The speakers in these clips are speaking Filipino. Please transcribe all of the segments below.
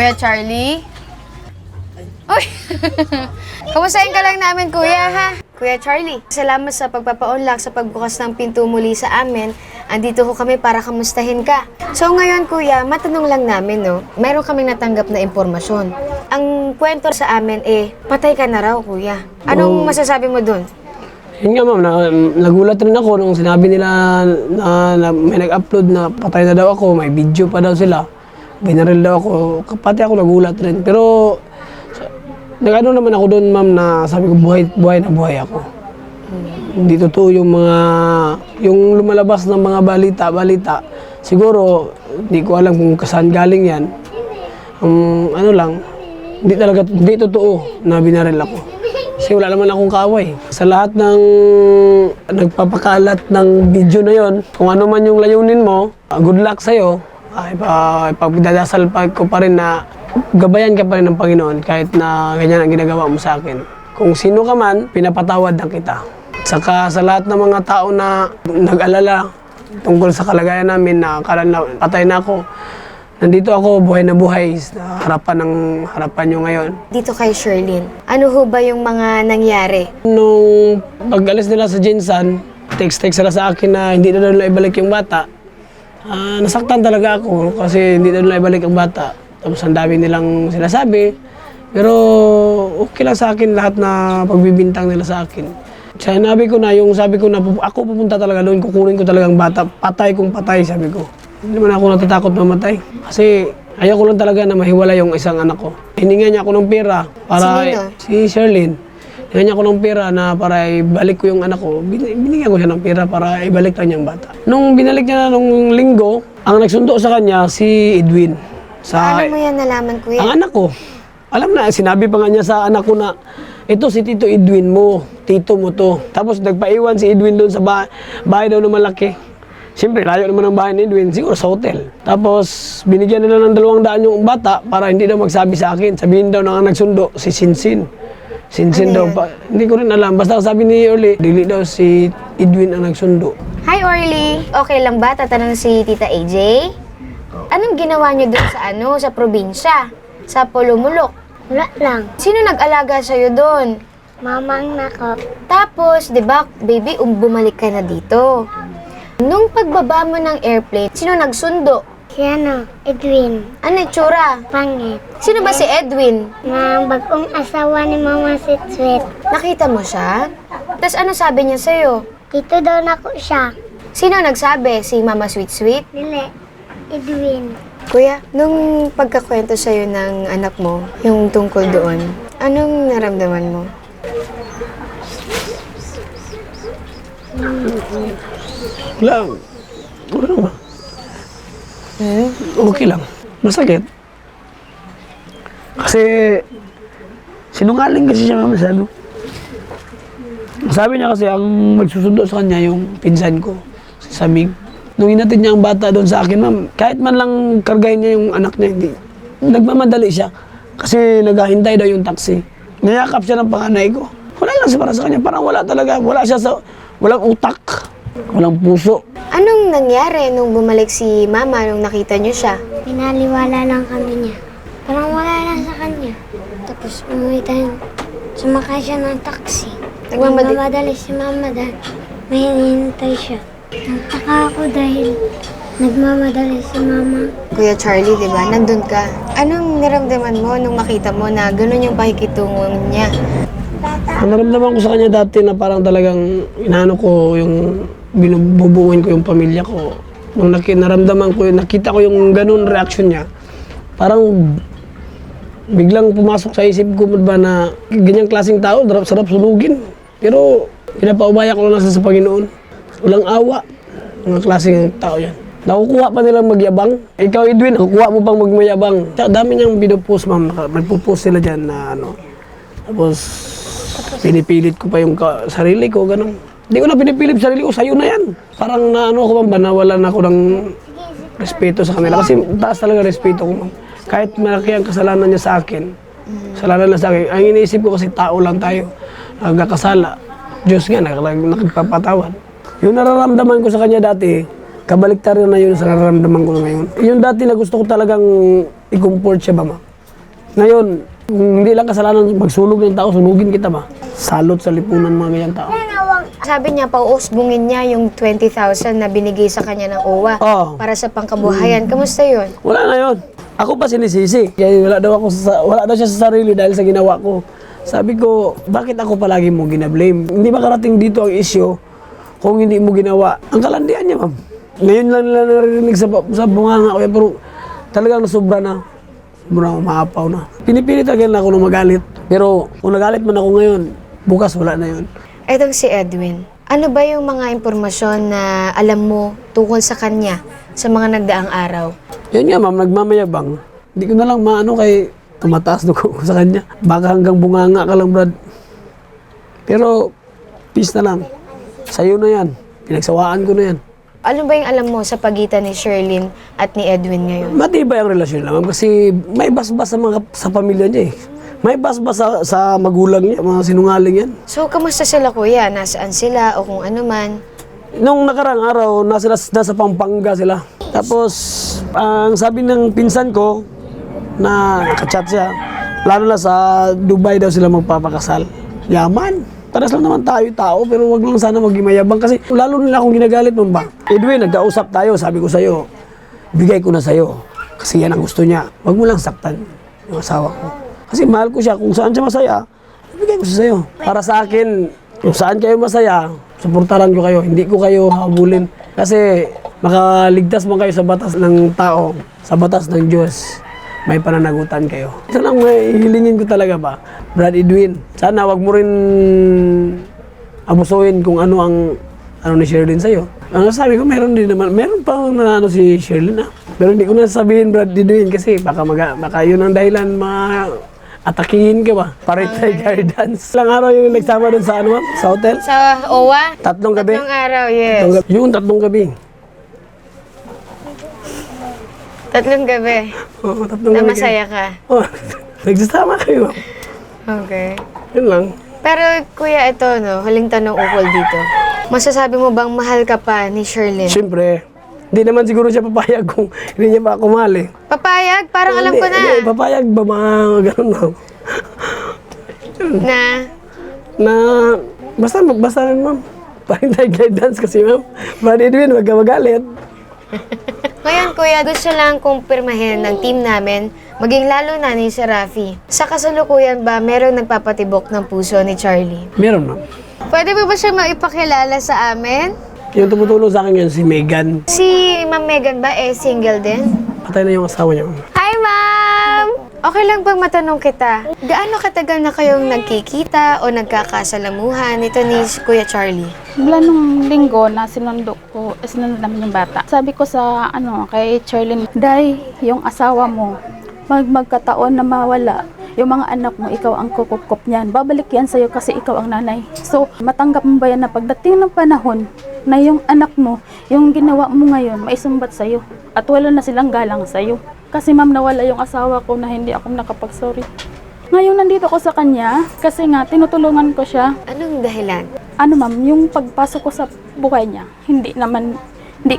Kuya Charlie? Uy! Kamustahin ka lang namin, kuya, ha? Kuya Charlie, salamat sa pagpapaunlak sa pagbukas ng pinto muli sa amin. Andito ko kami para kamustahin ka. So ngayon, kuya, matanong lang namin, no? Meron kaming natanggap na impormasyon. Ang kwento sa amin, patay ka na raw, kuya. Anong masasabi mo dun? Yun nga ma'am, nagulat rin ako nung sinabi nila na may nag-upload na patay na daw ako, may video pa daw sila. Binaril daw ako, pati ako nagulat rin. Pero nag-ano naman ako doon ma'am na sabi ko buhay na buhay ako. Hindi totoo yung lumalabas ng mga balita. Siguro, hindi ko alam kung saan galing yan. Ano lang, hindi totoo na binaril ako. Kasi wala naman akong kaaway. Sa lahat ng nagpapakalat ng video na yon, kung ano man yung layunin mo, good luck sa'yo. Ipagdadasal ko pa rin na gabayan ka pa rin ng Panginoon kahit na ganyan ang ginagawa mo sa akin. Kung sino ka man, pinapatawad na kita. Saka sa lahat ng mga tao na nag-alala tungkol sa kalagayan namin na akala na patay na ako, nandito ako buhay na buhay sa harapan nyo ngayon. Dito kay Sherlyn, ano ho ba yung mga nangyari? Nung pag-alis nila sa Jinsan, text sila sa akin na hindi na nila ibalik yung bata. Nasaktan talaga ako kasi hindi na nila ibalik ang bata. Tapos ang dami nilang sinasabi. Pero okay lang sa akin lahat na pagbibintang nila sa akin. Sabi ko na ako pupunta talaga doon, kukunin ko talagang bata. Patay kung patay, sabi ko. Hindi naman ako natatakot mamatay. Kasi ayaw ko lang talaga na mahiwala yung isang anak ko. Hininga niya ako ng pera para si Sherlyn. Hininga niya ako ng pera na para ibalik ko yung anak ko. Binigyan ko siya ng pera para ibalik lang niyang bata. Nung binalik niya na nung linggo, ang nagsundo sa kanya si Edwin. Paano mo yan nalaman, kuya? Ang anak ko. Alam na, sinabi pa nga niya sa anak ko na, ito si Tito Edwin mo, tito mo to. Tapos nagpaiwan si Edwin doon sa bahay daw na malaki. Siyempre, layo naman ang bahay ni Edwin, siguro sa hotel. Tapos, binigyan nila ng 200 yung bata para hindi daw magsabi sa akin. Sabihin daw na nagsundo, si Sinsin. Sinsin daw pa. Hindi ko rin alam. Basta sabi ni Orly, dili daw si Edwin ang nagsundo. Hi, Orly. Okay lang ba? Tatanong si Tita AJ? Anong ginawa niyo doon sa probinsya? Sa Pulumulok? Wala lang. Sino nag-alaga sa'yo doon? Mamang nakop. Tapos, di ba, baby, bumalik ka na dito. Nung pagbaba mo ng airplane, sino nagsundo? Si Edwin. Ano itsura? Pangit. Sino ba si Edwin? Nang bagong asawa ni Mama Sweet. Nakita mo siya? Tapos ano sabi niya sa'yo? Dito daw na ko siya. Sino nagsabi? Si Mama Sweet Sweet? Dili. Edwin. Kuya, nung pagkakwento sa'yo ng anak mo, yung tungkol doon, anong naramdaman mo? Wala naman. Okay lang. Masakit. Kasi sinungaling kasi siya masyado. Sabi niya kasi ang magsusundo sa kanya yung pinsan ko, si Samig. Nung inatid niya ang bata doon sa akin, ma'am, kahit man lang kargahin niya yung anak niya, hindi. Nagmamadali siya kasi naghahintay daw yung taxi. Niyakap siya ng panganay ko. Wala lang siya para sa kanya. Parang wala talaga. Walang utak. Walang puso. Anong nangyari nung bumalik si Mama nung nakita niyo siya? Pinaliwala lang kami niya. Parang wala lang sa kanya. Tapos umuwi tayo. Sumakay siya ng taxi. Nagmamadali si Mama dahil may hinihintay siya. Nagtaka ako dahil nagmamadali si Mama. Kuya Charlie, di ba? Nandun ka. Anong naramdaman mo nung makita mo na ganun yung pakikitungo niya? Ang naramdaman ko sa kanya dati na parang talagang inaano ko yung binububuin ko yung pamilya ko. Nung naramdaman ko, nakita ko yung ganun reaction niya, parang biglang pumasok sa isip ko ba na ganyang klaseng tao, sarap sunugin. Pero pinapaubaya ko lang sa Panginoon. Walang awa, mga klaseng tao yan. Nakukuha pa nilang magyabang. Ikaw, Edwin, nakukuha mo pang magmayabang. Dami niyang pinupost, ma'am. Nagpo-post sila dyan na ano. Tapos, pinipilit ko pa yung sarili ko, gano'n. Hindi ko na pinipilit sarili ko, sa'yo na yan. Parang naano ako, ma'am, nawalan ako ng respeto sa kanila. Kasi taas talaga respeto ko, ma'am. Kahit malaki ang kasalanan niya sa akin, kasalanan na sa akin, ang iniisip ko kasi tao lang tayo. Nagkakasala. Diyos nga, nakagpapatawad. Yung nararamdaman ko sa kanya dati, kabaliktaran na yun sa nararamdaman ko na ngayon. Yung dati na gusto ko talagang i-comfort siya ba, ma? Ngayon, kung hindi lang kasalanan magsunog ng tao, sunugin kita ba? Salot sa lipunan mga ganyang tao. Sabi niya, pauusbungin niya yung 20,000 na binigay sa kanya ng OWA Oo. para sa pangkabuhayan. Kamusta yun? Wala na yun. Ako pa sinisisi. Kaya wala daw siya sa sarili dahil sa ginawa ko. Sabi ko, bakit ako palagi mo ginablame? Hindi ba karating dito ang issue kung hindi mo ginawa? Ang kalandian niya, ma'am. Ngayon lang nila narinig sa bunganga ko. Pero talagang nasobra na. Sobrang umaapaw na. Pinipilit agad na ako na magalit. Pero kung nagalit man ako ngayon, bukas wala na yun. Etong si Edwin, ano ba yung mga impormasyon na alam mo tungkol sa kanya sa mga nagdaang araw? Yun nga, ma'am, nagmamayabang. Hindi ko na lang maano kay tumataas dugo ko sa kanya. Baka hanggang bunganga ka lang, Brad. Pero, peace na lang. Sa'yo na yan. Pinagsawaan ko na yan. Ano ba yung alam mo sa pagitan ni Sherlyn at ni Edwin ngayon? Matibay ang relasyon lang, ma'am, kasi may basbas sa pamilya niya eh. May basbas sa magulang niya, mga sinungaling yan. So, kamusta sila kuya? Nasaan sila o kung ano man? Nung nakarang araw, nasa Pampanga sila. Tapos, ang sabi ng pinsan ko, na nakachat siya, plano na sa Dubai daw sila magpapakasal. Yaman. Paras lang naman tayo tao, pero wag lang sana maging mayabang kasi lalo nila akong ginagalit mo ba? Edwin, nagkausap tayo, sabi ko sa'yo, bigay ko na sa'yo. Kasi yan ang gusto niya. Wag mo lang saktan yung asawa ko. Kasi mahal ko siya, kung saan siya masaya, bigay ko siya sa'yo. Para sa akin, kung saan kayo masaya, suportaran ko kayo, hindi ko kayo habulin. Kasi makaligtas mo kayo sa batas ng tao, sa batas ng Diyos, may pananagutan kayo. Ito lang may hilingin ko talaga ba, Brad Edwin. Sana wag mo rin abusuin kung ano ni Sherlyn sa'yo. Ang sabi ko, meron pa na si Sherlyn Pero hindi ko na sabihin, Brad Edwin, kasi baka yun ang dahilan atakihin ka ba? Paritay guidance. Ilang araw yung nagsama dun sa ma'am? Sa hotel? Sa OWA? 3 gabi. 3 araw, yes. Yung 3 gabi. 3 gabi. Oo, 3 Na gabi. masaya ka. Oh, nagsasama kayo. Okay. Yun lang. Pero kuya, ito no, huling tanong ukol dito. Masasabi mo bang mahal ka pa ni Sherlyn? Siyempre, hindi naman siguro siya papayag kung hindi niya pa ako mahal eh. Papayag? Parang alam ko na. Hindi, papayag ba mga ganun lang. Na? Basta rin ma'am. Parang guidance kasi ma'am. Brad Edwin, wag ka magalit. Ngayon kuya, gusto lang kumpirmahin ng team namin, maging lalo na ni si Rafi. Sa kasalukuyan ba, merong nagpapatibok ng puso ni Charlie? Meron ma'am. Pwede ba siya maipakilala sa amin? Yung tumutulong sa akin yun, si Megan. Si Ma'am Megan ba, single din? Patay na yung asawa niya. Hi, Ma'am! Okay lang bang matanong kita, gaano katagal na kayong nagkikita o nagkakasalamuhan nito ni Kuya Charlie? Mula nung linggo na sinunod namin yung bata. Sabi ko sa kay Charlene, Day, yung asawa mo, magkataon na mawala, yung mga anak mo, ikaw ang kukupkop niyan. Babalik yan sa'yo kasi ikaw ang nanay. So, matanggap mo ba yan na pagdating ng panahon na yung anak mo, yung ginawa mo ngayon, maisumbat sa'yo. At wala na silang galang sa'yo. Kasi ma'am, nawala yung asawa ko na hindi ako nakapag-sorry. Ngayon, nandito ko sa kanya kasi nga, tinutulungan ko siya. Anong dahilan? Ma'am, yung pagpasok ko sa buhay niya, hindi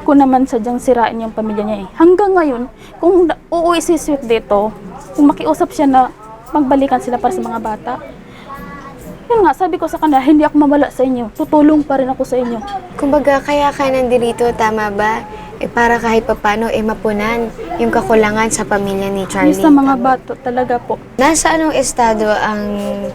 ko naman sadyang sirain yung pamilya niya eh. Hanggang ngayon, kung uuwi si Sweet dito, kung makiusap siya na magbalikan sila para sa mga bata, yun nga, sabi ko sa kanya, hindi ako mawala sa inyo. Tutulong pa rin ako sa inyo. Kumbaga, kaya ka nandito, tama ba? Para kahit papano, mapunan yung kakulangan sa pamilya ni Charlie. Yung sa mga bata talaga po. Nasa anong estado ang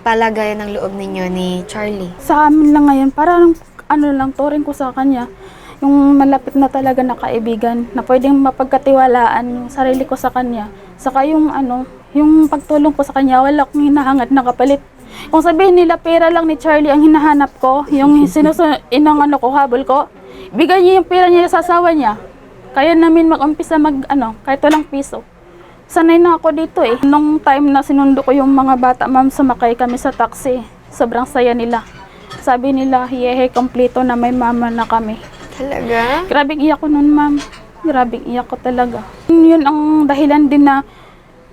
palagayan ng loob ninyo ni Charlie? Sa amin lang ngayon, parang lang, turing ko sa kanya, yung malapit na talaga na kaibigan, na pwedeng mapagkatiwalaan yung sarili ko sa kanya. Saka yung yung pagtulong ko sa kanya, wala akong hinahangad na kapalit. Kung sabihin nila pera lang ni Charlie ang hinahanap ko, yung inang habol ko, bigay niya yung pera niya sa asawa niya. Kaya namin mag-umpisa kahit walang piso. Sanay na ako dito eh. Nung time na sinundo ko yung mga bata, ma'am, sumakay kami sa taxi. Sobrang saya nila. Sabi nila, yehe, kompleto na may mama na kami. Talaga? Grabing iyak ko nun, ma'am. Grabing iyak ko talaga. Yun ang dahilan din na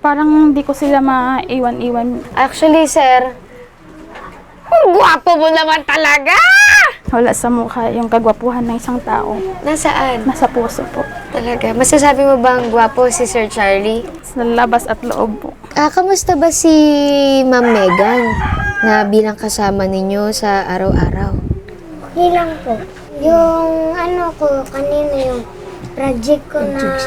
parang hindi ko sila maiwan-iwan. Actually, sir, ang gwapo mo naman talaga! Wala sa mukha yung kagwapuhan ng isang tao. Nasaan? Nasa puso po. Talaga. Masasabi mo bang gwapo si Sir Charlie? Sa labas at loob po. Kamusta ba si Ma'am Megan na bilang kasama ninyo sa araw-araw? Okay lang po. Yung ano ko, kanina yung project ko na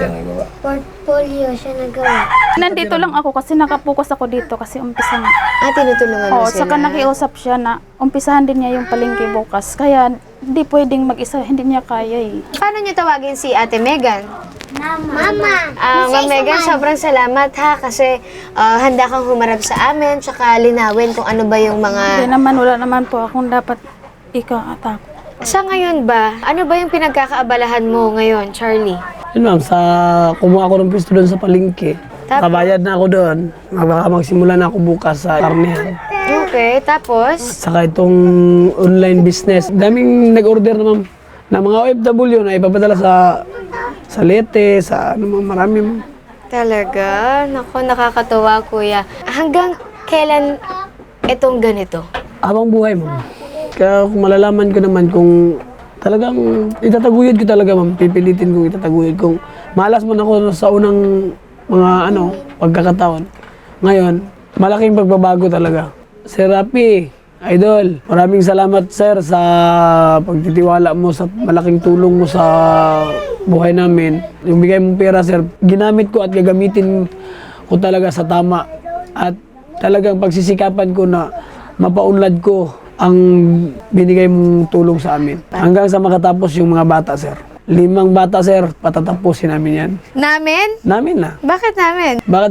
portfolio siya nagawa. Nandito lang ako kasi nakapokus ako dito kasi umpisa na. Tinutulungan mo Oo, sila? saka nakiusap siya na umpisahan din niya yung palengke bukas. Kaya hindi pwedeng mag-isa, hindi niya kaya eh. Paano niyo tawagin si Ate Megan? Mama! Ma'am Megan, sobrang salamat ha kasi handa kang humarap sa amin tsaka linawin kung ano ba yung Hindi mga... naman, wala naman po akong dapat ika-attack. Sa ngayon ba, ano ba yung pinagkakaabalahan mo ngayon, Charlie? Yun ma'am, kumuha ako ng pisto doon sa palengke. Tapos? Kabayad na ako doon. Baka magsimula na ako bukas sa karnehan. Okay, tapos? Saka itong online business. Daming nag-order na ma'am na mga OFW na ipapadala sa Leyte, sa ano ma'am, marami ma'am. Talaga? Naku, nakakatuwa kuya. Hanggang kailan itong ganito? Habang buhay ma'am. Kaya kung malalaman ko naman kung talagang itataguyod ko talaga ma'am, pipilitin kong itataguyod. Kung malas man ako sa unang mga pagkakataon. Ngayon, malaking pagbabago talaga. Sir Rapi, Idol, maraming salamat sir sa pagtitiwala mo, sa malaking tulong mo sa buhay namin. Yung bigay mong pera sir, ginamit ko at gagamitin ko talaga sa tama. At talagang pagsisikapan ko na mapaunlad ko ang binigay mong tulong sa amin. Hanggang sa makatapos yung mga bata sir. 5 bata sir, patatapusin namin yan. Namin? Namin na. Bakit namin? Baka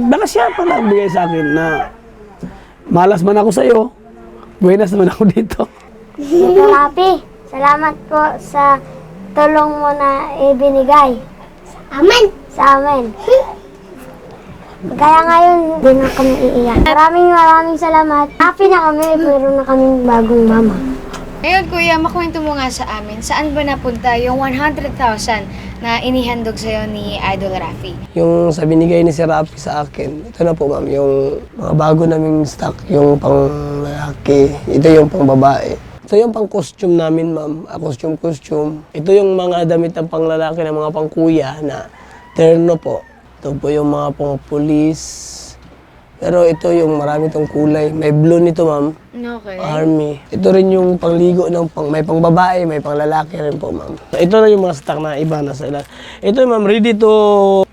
baka siya pala ang bigay sa akin na malas man ako sa'yo, buenas naman ako dito. Tito Rapi, salamat po sa tulong mo na ibinigay. Sa amin. Kaya ngayon, di na kami iiyak. Maraming salamat. Happy na kami, meron na kaming bagong mama. Ngayon kuya, makwento mo nga sa amin, saan ba napunta yung 100,000 na inihandog sa'yo ni Idol Rafi? Yung sa binigay ni Sir Rafi sa akin, ito na po ma'am, yung mga bago naming stock, yung pang lalaki, ito yung pang babae. Ito yung pang costume namin ma'am, costume. Ito yung mga damit ng pang lalaki na mga pang kuya na terno po. Ito po yung mga pang police. Pero ito yung marami tong kulay. May blue nito ma'am, Okay. army. Ito rin yung pangligo ng may pang babae, may pang lalaki rin po ma'am. Ito na yung mga stock na iba na sa ilan. Ito ma'am, ready to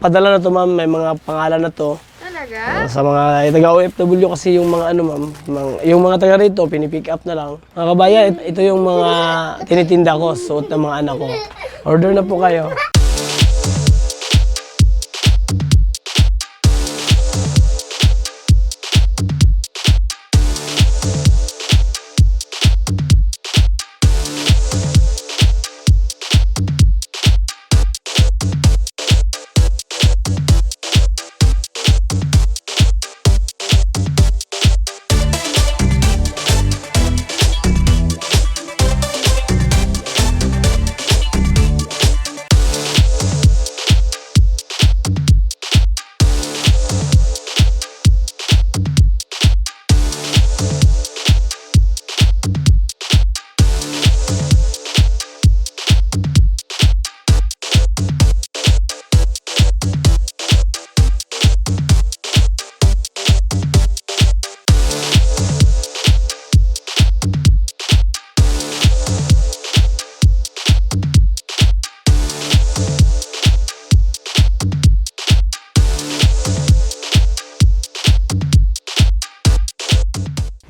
padala na to ma'am, may mga pangalan na to. Talaga? Sa mga taga-OFW kasi yung mga ano ma'am, yung mga taga rito, pinipick up na lang. Mga kabayan, ito yung mga tinitinda ko, suot ng mga anak ko. Order na po kayo.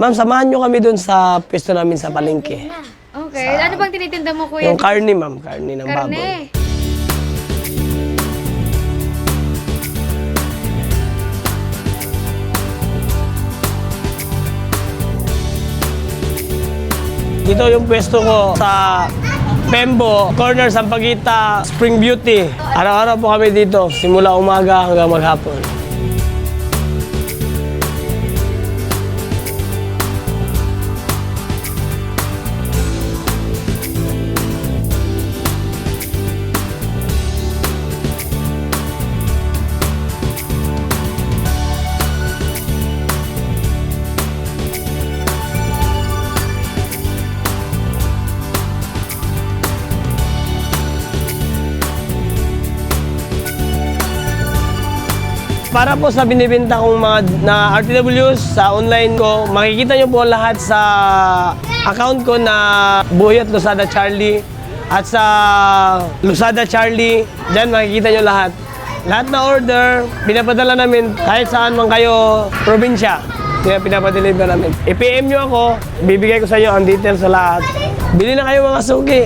Ma'am, samahan nyo kami dun sa pwesto namin sa palengke. Okay. Ano bang tinitinda mo kuya? Yung karne ma'am, karne ng baboy. Karne. Dito yung pwesto ko sa Pembo, corner Sampaguita, Spring Beauty. Araw-araw po kami dito, simula umaga hanggang maghapon. para po sa binibenta kong mga na RTWs sa online ko, makikita nyo po lahat sa account ko na Buhay at Luzada Charlie at sa Luzada Charlie. Diyan makikita nyo lahat. Lahat na order, pinapadala namin kahit saan man kayo, probinsya. Kaya pinapadeliver namin. I-PM nyo ako, bibigay ko sa inyo ang details sa lahat. Bili na kayo mga suki.